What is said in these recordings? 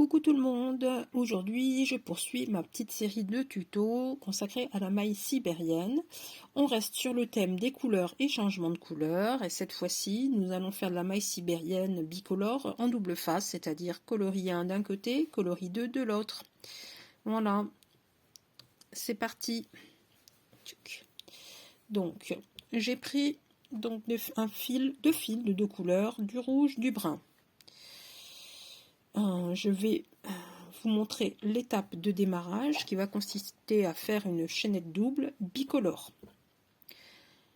Coucou tout le monde, aujourd'hui je poursuis ma petite série de tutos consacrée à la maille sibérienne. On reste sur le thème des couleurs et changements de couleurs et cette fois-ci nous allons faire de la maille sibérienne bicolore en double face, c'est-à-dire coloris 1 d'un côté, coloris 2 de l'autre. Voilà, c'est parti. Donc j'ai pris deux fils de deux couleurs, du rouge, du brun. Je vais vous montrer l'étape de démarrage qui va consister à faire une chaînette double bicolore.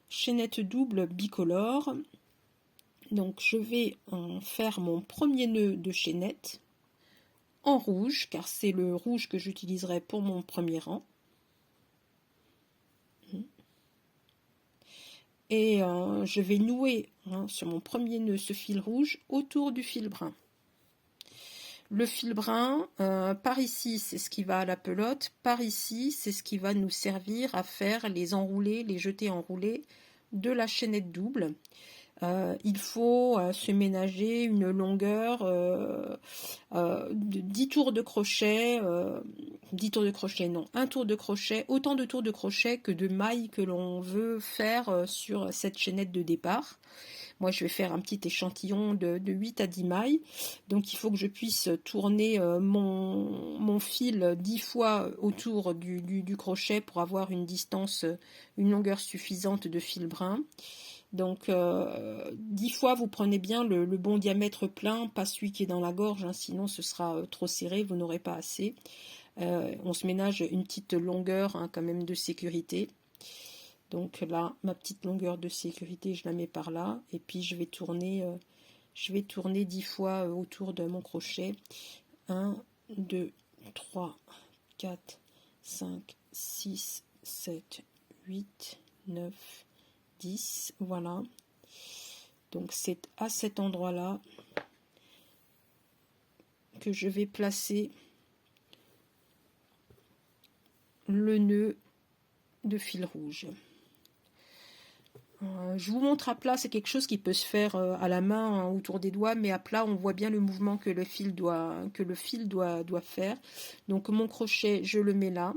Chaînette double bicolore. Donc je vais en faire mon premier nœud de chaînette en rouge, car c'est le rouge que j'utiliserai pour mon premier rang. Et je vais nouer sur mon premier nœud ce fil rouge autour du fil brun. Le fil brun, par ici, c'est ce qui va à la pelote. Par ici, c'est ce qui va nous servir à faire les enroulés, les jetés enroulés de la chaînette double. Il faut se ménager une longueur de 10 tours de crochet, 10 tours de crochet, non, un tour de crochet, autant de tours de crochet que de mailles que l'on veut faire sur cette chaînette de départ. Moi, je vais faire un petit échantillon de 8 à 10 mailles. Donc, il faut que je puisse tourner mon fil 10 fois autour du crochet pour avoir une distance, une longueur suffisante de fil brun. Donc, 10 fois, vous prenez bien le bon diamètre plein, pas celui qui est dans la gorge, sinon ce sera trop serré, vous n'aurez pas assez. On se ménage une petite longueur quand même de sécurité. Donc là, ma petite longueur de sécurité, je la mets par là. Et puis je vais tourner 10 fois autour de mon crochet. 1, 2, 3, 4, 5, 6, 7, 8, 9, 10. Voilà. Donc c'est à cet endroit-là que je vais placer le nœud de fil rouge. Je vous montre à plat, c'est quelque chose qui peut se faire à la main autour des doigts, mais à plat on voit bien le mouvement que le fil doit faire. Donc mon crochet, je le mets là,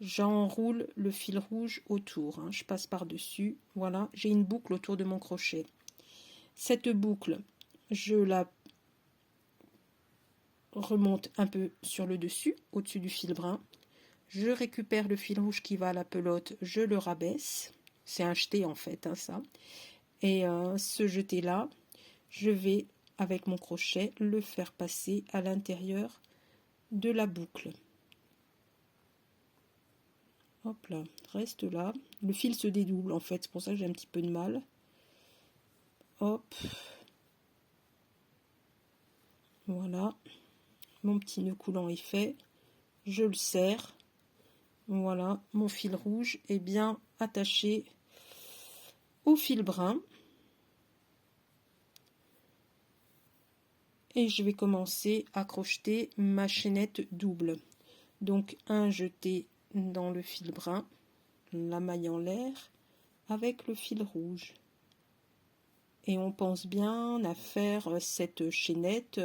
j'enroule le fil rouge autour, je passe par dessus, voilà, j'ai une boucle autour de mon crochet. Cette boucle, je la remonte un peu sur le dessus, au-dessus du fil brun, je récupère le fil rouge qui va à la pelote, je le rabaisse. C'est un jeté en fait, ça. Et ce jeté là, je vais avec mon crochet le faire passer à l'intérieur de la boucle. Hop là, reste là. Le fil se dédouble en fait, c'est pour ça que j'ai un petit peu de mal. Hop. Voilà. Mon petit nœud coulant est fait. Je le serre. Voilà, mon fil rouge est bien attaché au fil brun. Et je vais commencer à crocheter ma chaînette double. Donc un jeté dans le fil brun, la maille en l'air avec le fil rouge. Et on pense bien à faire cette chaînette,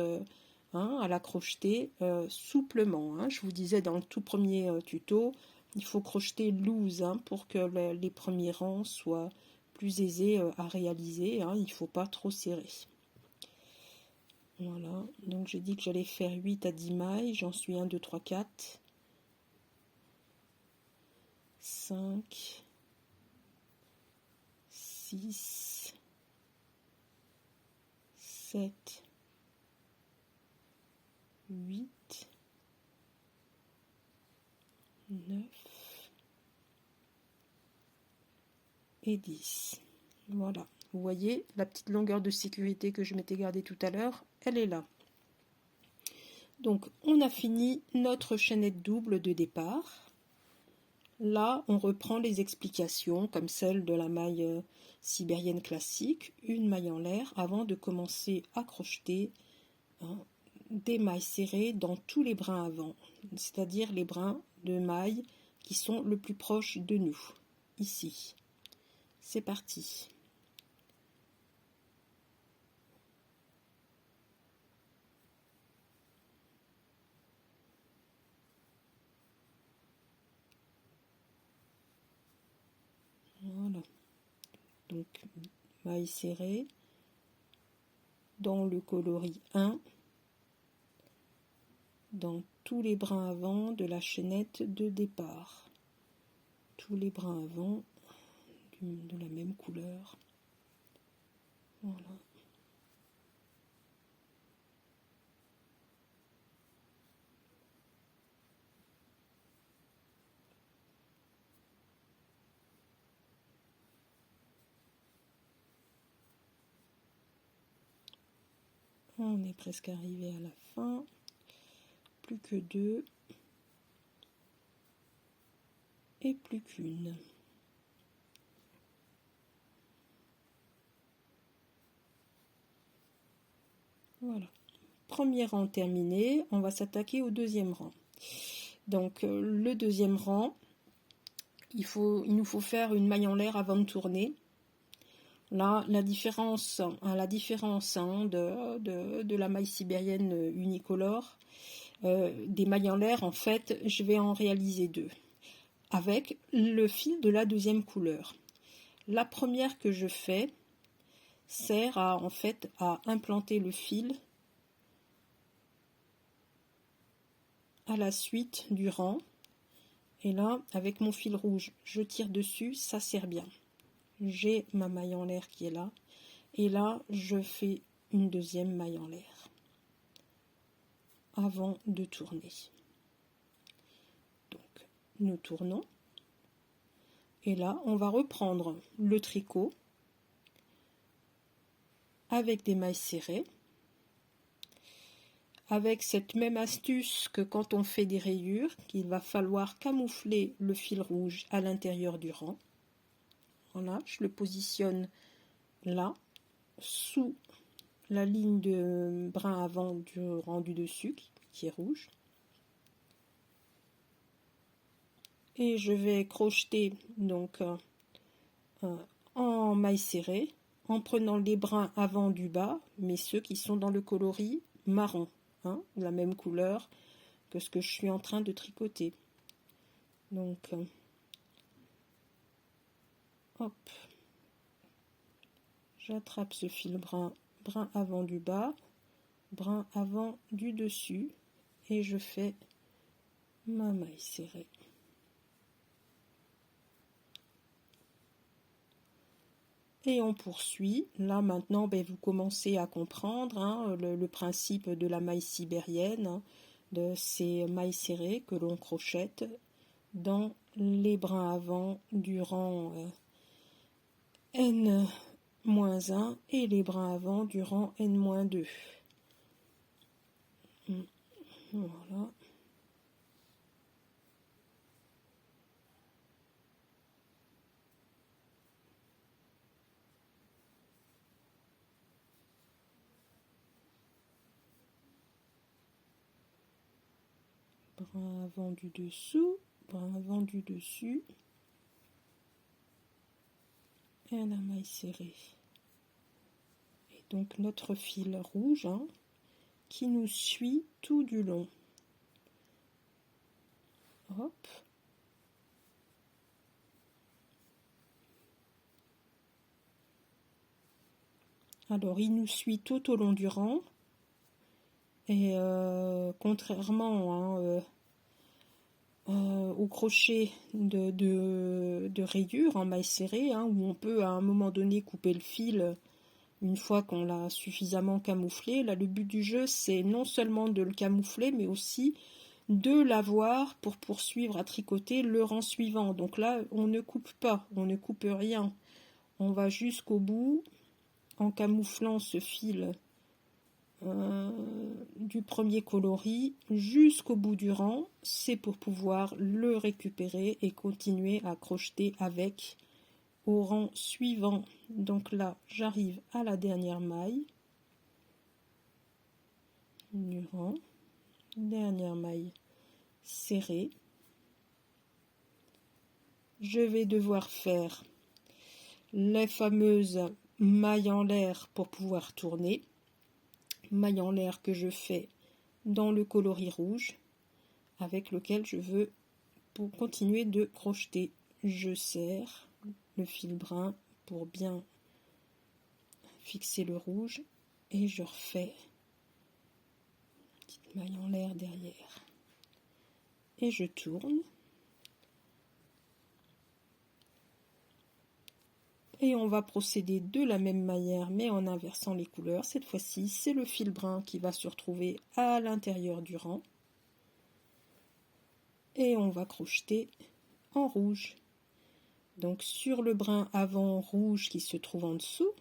à la crocheter souplement. Je vous disais dans le tout premier tuto, il faut crocheter loose pour que les premiers rangs soient plus aisés à réaliser. Il ne faut pas trop serrer. Voilà, donc j'ai dit que j'allais faire 8 à 10 mailles, j'en suis 1, 2, 3, 4, 5, 6, 7, 8, 9 et 10. Voilà, vous voyez la petite longueur de sécurité que je m'étais gardée tout à l'heure, elle est là. Donc on a fini notre chaînette double de départ. Là, on reprend les explications comme celle de la maille sibérienne classique, une maille en l'air avant de commencer à crocheter des mailles serrées dans tous les brins avant, c'est-à-dire les brins de mailles qui sont le plus proches de nous, ici. C'est parti. donc maille serrée dans le coloris 1, dans tous les brins avant de la chaînette de départ, tous les brins avant de la même couleur. Voilà. On est presque arrivé à la fin, plus que 2 et plus qu'une. Voilà. Premier rang terminé, on va s'attaquer au deuxième rang. Donc le deuxième rang, il nous faut faire une maille en l'air avant de tourner. Là, la différence de la maille sibérienne unicolore, des mailles en l'air, en fait, je vais en réaliser 2, avec le fil de la deuxième couleur. La première que je fais sert à implanter le fil à la suite du rang. Et là, avec mon fil rouge, je tire dessus, ça sert bien. J'ai ma maille en l'air qui est là. Et là, je fais une deuxième maille en l'air avant de tourner. Donc, nous tournons. Et là, on va reprendre le tricot avec des mailles serrées, avec cette même astuce que quand on fait des rayures, qu'il va falloir camoufler le fil rouge à l'intérieur du rang. Voilà, je le positionne là, sous la ligne de brin avant du rang du dessus, qui est rouge. Et je vais crocheter donc en maille serrée, en prenant les brins avant du bas, mais ceux qui sont dans le coloris marron, la même couleur que ce que je suis en train de tricoter. Donc, hop, j'attrape ce fil brun avant du bas, brin avant du dessus, et je fais ma maille serrée. Et on poursuit. Là maintenant, vous commencez à comprendre le principe de la maille sibérienne, de ces mailles serrées que l'on crochette dans les brins avant du rang N-1 et les brins avant du rang N-2. Voilà. Brin avant du dessous, brin avant du dessus, et la maille serrée. Et donc notre fil rouge qui nous suit tout du long. Hop. Alors il nous suit tout au long du rang. Et contrairement au crochet de rayure en maille serrée, où on peut à un moment donné couper le fil une fois qu'on l'a suffisamment camouflé, là le but du jeu c'est non seulement de le camoufler mais aussi de l'avoir pour poursuivre à tricoter le rang suivant. Donc là on ne coupe pas, on ne coupe rien, on va jusqu'au bout en camouflant ce fil du premier coloris jusqu'au bout du rang, c'est pour pouvoir le récupérer et continuer à crocheter avec au rang suivant. Donc là j'arrive à la dernière maille du rang, dernière maille serrée. Je vais devoir faire les fameuses mailles en l'air pour pouvoir tourner. Maille en l'air que je fais dans le coloris rouge avec lequel je veux pour continuer de crocheter. Je serre le fil brun pour bien fixer le rouge et je refais une petite maille en l'air derrière et je tourne et on va procéder de la même manière mais en inversant les couleurs. Cette fois-ci c'est le fil brun qui va se retrouver à l'intérieur du rang et on va crocheter en rouge. Donc sur le brin avant rouge qui se trouve en dessous,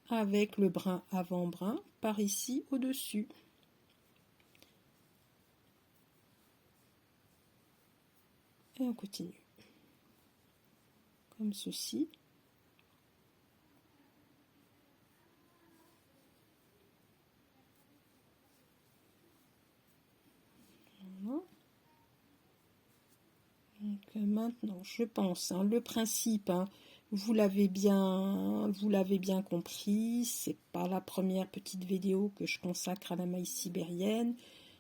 avec le brin avant brun par ici au-dessus. Et on continue. Comme ceci. Voilà. Donc, maintenant, je pense, hein, le principe, hein, vous l'avez bien compris, c'est pas la première petite vidéo que je consacre à la maille sibérienne.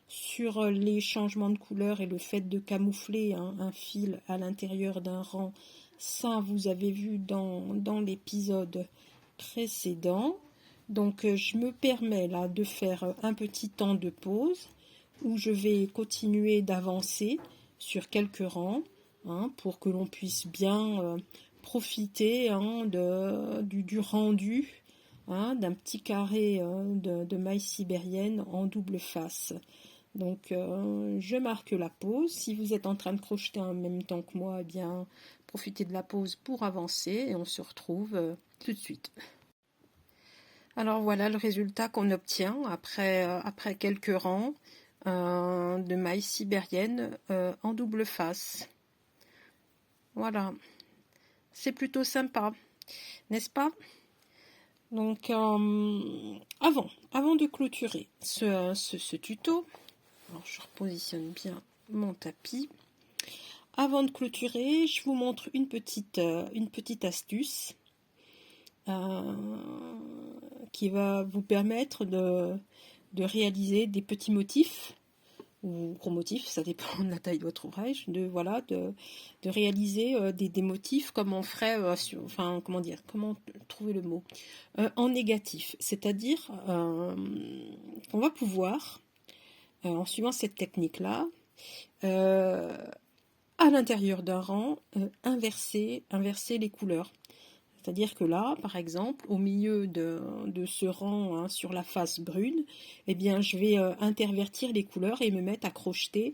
Sur les changements de couleur et le fait de camoufler hein, un fil à l'intérieur d'un rang, ça vous avez vu dans l'épisode précédent. Donc je me permets là de faire un petit temps de pause où je vais continuer d'avancer sur quelques rangs hein, pour que l'on puisse bien profiter hein, du rendu hein, d'un petit carré de maille sibérienne en double face. Donc je marque la pause. Si vous êtes en train de crocheter en même temps que moi, eh bien profitez de la pause pour avancer et on se retrouve tout de suite. Alors voilà le résultat qu'on obtient après quelques rangs de maille sibérienne en double face. Voilà, c'est plutôt sympa, n'est-ce pas? Donc avant de clôturer ce tuto, alors je repositionne bien mon tapis. Avant de clôturer, je vous montre une petite astuce qui va vous permettre de réaliser des petits motifs ou gros motifs, ça dépend de la taille de votre ouvrage, de réaliser des motifs comme on ferait, comment trouver le mot, en négatif, c'est-à-dire qu'on va pouvoir, en suivant cette technique-là, à l'intérieur d'un rang, inverser les couleurs. C'est-à-dire que là, par exemple, au milieu de ce rang hein, sur la face brune, eh bien, je vais intervertir les couleurs et me mettre à crocheter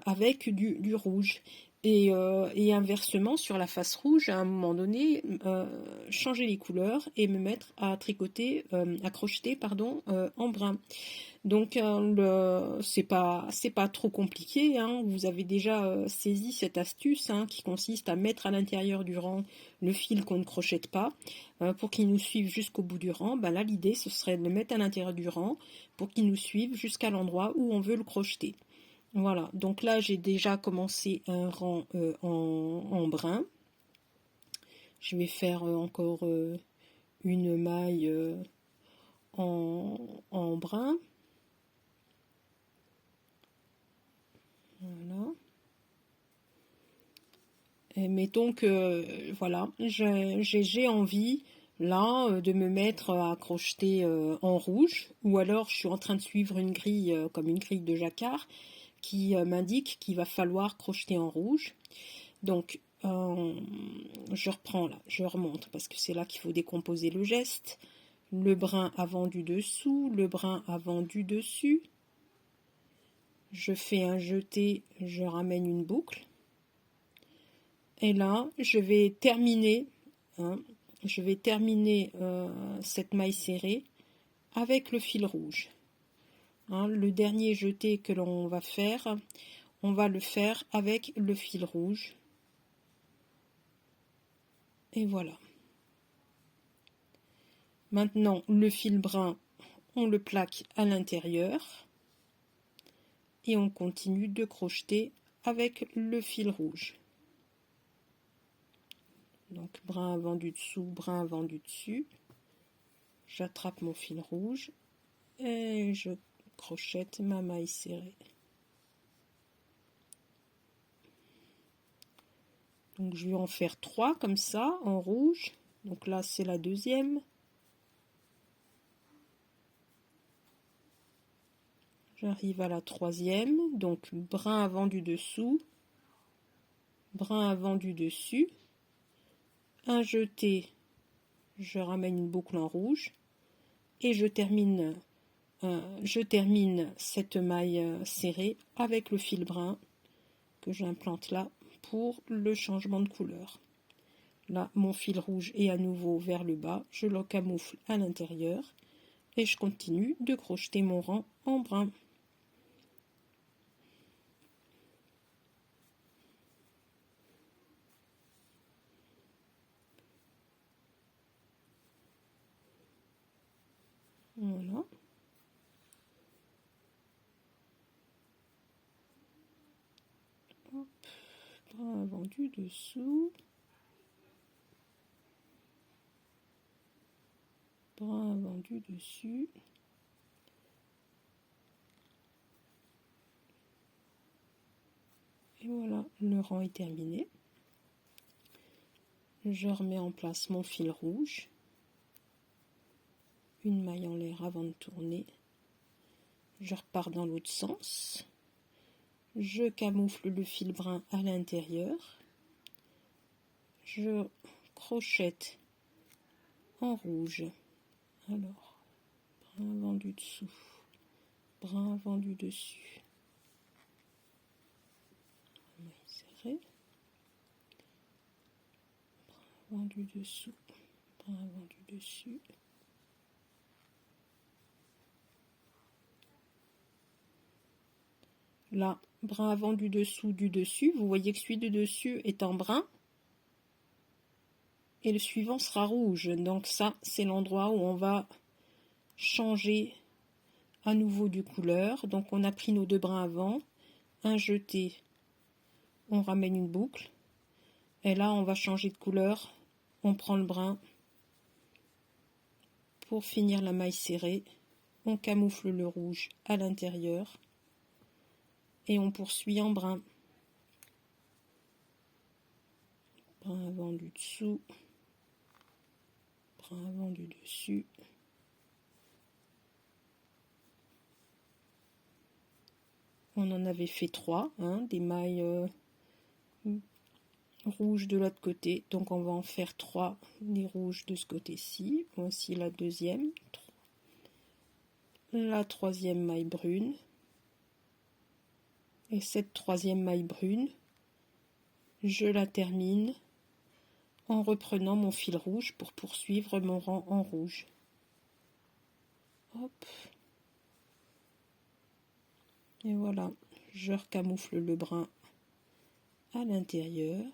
avec du rouge. Et inversement, sur la face rouge, à un moment donné, changer les couleurs et me mettre à tricoter, à crocheter, en brun. Donc c'est pas trop compliqué, hein. Vous avez déjà saisi cette astuce hein, qui consiste à mettre à l'intérieur du rang le fil qu'on ne crochette pas pour qu'il nous suive jusqu'au bout du rang. Ben là l'idée ce serait de le mettre à l'intérieur du rang pour qu'il nous suive jusqu'à l'endroit où on veut le crocheter. Voilà, donc là j'ai déjà commencé un rang en brun. Je vais faire encore une maille en brun. Voilà. Et mettons que voilà, j'ai envie là de me mettre à crocheter en rouge, ou alors je suis en train de suivre une grille comme une grille de jacquard qui m'indique qu'il va falloir crocheter en rouge. Donc je reprends là, je remonte parce que c'est là qu'il faut décomposer le geste. Le brin avant du dessous, le brin avant du dessus. Je fais un jeté, je ramène une boucle. Et là, je vais terminer, hein, cette maille serrée avec le fil rouge. Hein, le dernier jeté que l'on va faire, on va le faire avec le fil rouge. Et voilà. Maintenant, le fil brun, on le plaque à l'intérieur. Et on continue de crocheter avec le fil rouge. Donc brin avant du dessous, brin avant du dessus. J'attrape mon fil rouge et je crochette ma maille serrée. Donc je vais en faire 3 comme ça en rouge. Donc là c'est la deuxième. J'arrive à la troisième, donc brin avant du dessous, brin avant du dessus, un jeté, je ramène une boucle en rouge et je termine cette maille serrée avec le fil brun que j'implante là pour le changement de couleur. Là, mon fil rouge est à nouveau vers le bas, je le camoufle à l'intérieur et je continue de crocheter mon rang en brun. Voilà. Hop. Brin avant du dessous. Brin avant du dessus. Et voilà, le rang est terminé. Je remets en place mon fil rouge. Une maille en l'air avant de tourner. Je repars dans l'autre sens. Je camoufle le fil brun à l'intérieur. Je crochette en rouge. Alors, brin avant du dessous, brin avant du dessus. Maille serrée. Brin avant du dessous, brin avant du dessus. Là, brin avant du dessus, vous voyez que celui du dessus est en brun et le suivant sera rouge. Donc ça, c'est l'endroit où on va changer à nouveau de couleur. Donc on a pris nos 2 brins avant, un jeté, on ramène une boucle et là on va changer de couleur, on prend le brun pour finir la maille serrée, on camoufle le rouge à l'intérieur et on poursuit en brun. Brin avant du dessous, brin avant du dessus. On en avait fait 3, des mailles rouges de l'autre côté, donc on va en faire 3 des rouges de ce côté-ci. Voici la deuxième, la troisième maille brune et cette troisième maille brune, je la termine en reprenant mon fil rouge pour poursuivre mon rang en rouge. Hop. Et voilà, je recamoufle le brun à l'intérieur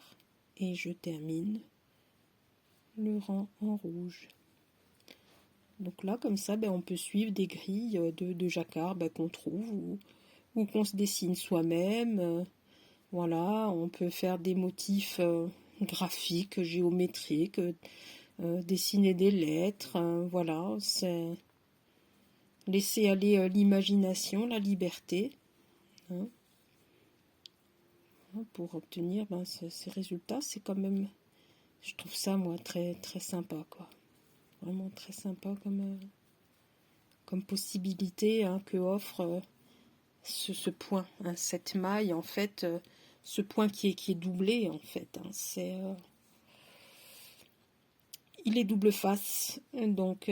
et je termine le rang en rouge. Donc là, comme ça, on peut suivre des grilles de jacquard qu'on trouve ou qu'on se dessine soi-même. Voilà, on peut faire des motifs graphiques, géométriques, dessiner des lettres. Voilà, c'est laisser aller l'imagination, la liberté, pour obtenir ces résultats. C'est quand même, je trouve ça moi très très sympa, quoi. Vraiment très sympa comme possibilité que offre ce point, cette maille en fait, ce point qui est doublé en fait. Il est double face, donc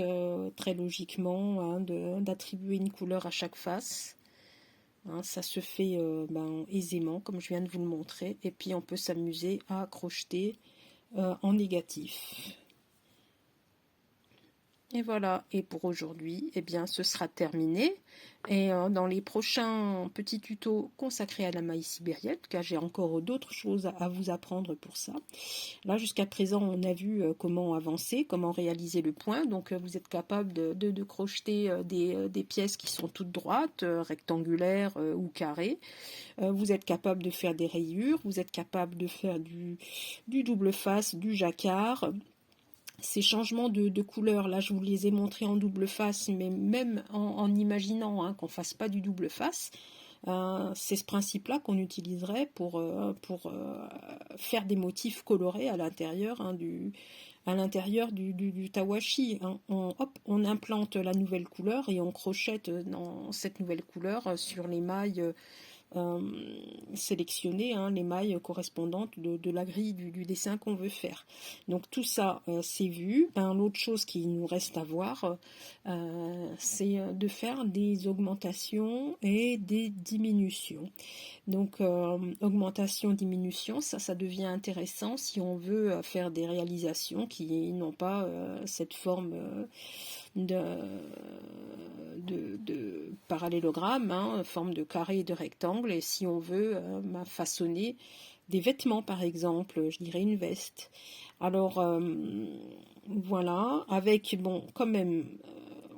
très logiquement d'attribuer une couleur à chaque face. Ça se fait aisément, comme je viens de vous le montrer, et puis on peut s'amuser à crocheter en négatif. Et voilà, et pour aujourd'hui, ce sera terminé. Et dans les prochains petits tutos consacrés à la maille sibérienne, car j'ai encore d'autres choses à vous apprendre pour ça. Là, jusqu'à présent, on a vu comment avancer, comment réaliser le point. Donc, vous êtes capable de crocheter des pièces qui sont toutes droites, rectangulaires ou carrées. Vous êtes capable de faire des rayures, vous êtes capable de faire du double face, du jacquard. Ces changements de couleurs, là je vous les ai montrés en double face, mais même en imaginant qu'on ne fasse pas du double face, C'est ce principe-là qu'on utiliserait pour faire des motifs colorés à l'intérieur du tawashi. Hein. On implante la nouvelle couleur et on crochette dans cette nouvelle couleur sur les mailles euh, sélectionner les mailles correspondantes de la grille du dessin qu'on veut faire. Donc tout ça, c'est vu. L'autre chose qui nous reste à voir, c'est de faire des augmentations et des diminutions. Donc augmentation, diminution, ça devient intéressant si on veut faire des réalisations qui n'ont pas cette forme de parallélogramme, forme de carré et de rectangle, et si on veut façonner des vêtements par exemple, je dirais une veste. Alors voilà, avec, bon, quand même,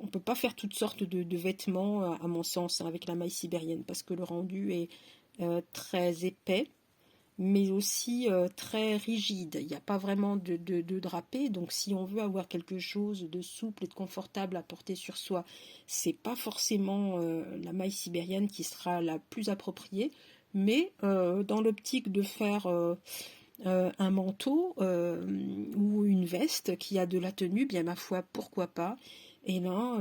on peut pas faire toutes sortes de vêtements, à mon sens, avec la maille sibérienne, parce que le rendu est très épais, mais aussi très rigide. Il n'y a pas vraiment de drapé, donc si on veut avoir quelque chose de souple et de confortable à porter sur soi, c'est pas forcément la maille sibérienne qui sera la plus appropriée, mais dans l'optique de faire un manteau ou une veste qui a de la tenue, bien ma foi, pourquoi pas. Et là,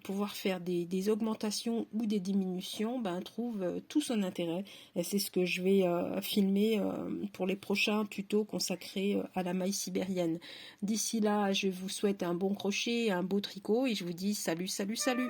pouvoir faire des augmentations ou des diminutions, trouve tout son intérêt. Et c'est ce que je vais filmer pour les prochains tutos consacrés à la maille sibérienne. D'ici là, je vous souhaite un bon crochet, un beau tricot et je vous dis salut, salut, salut!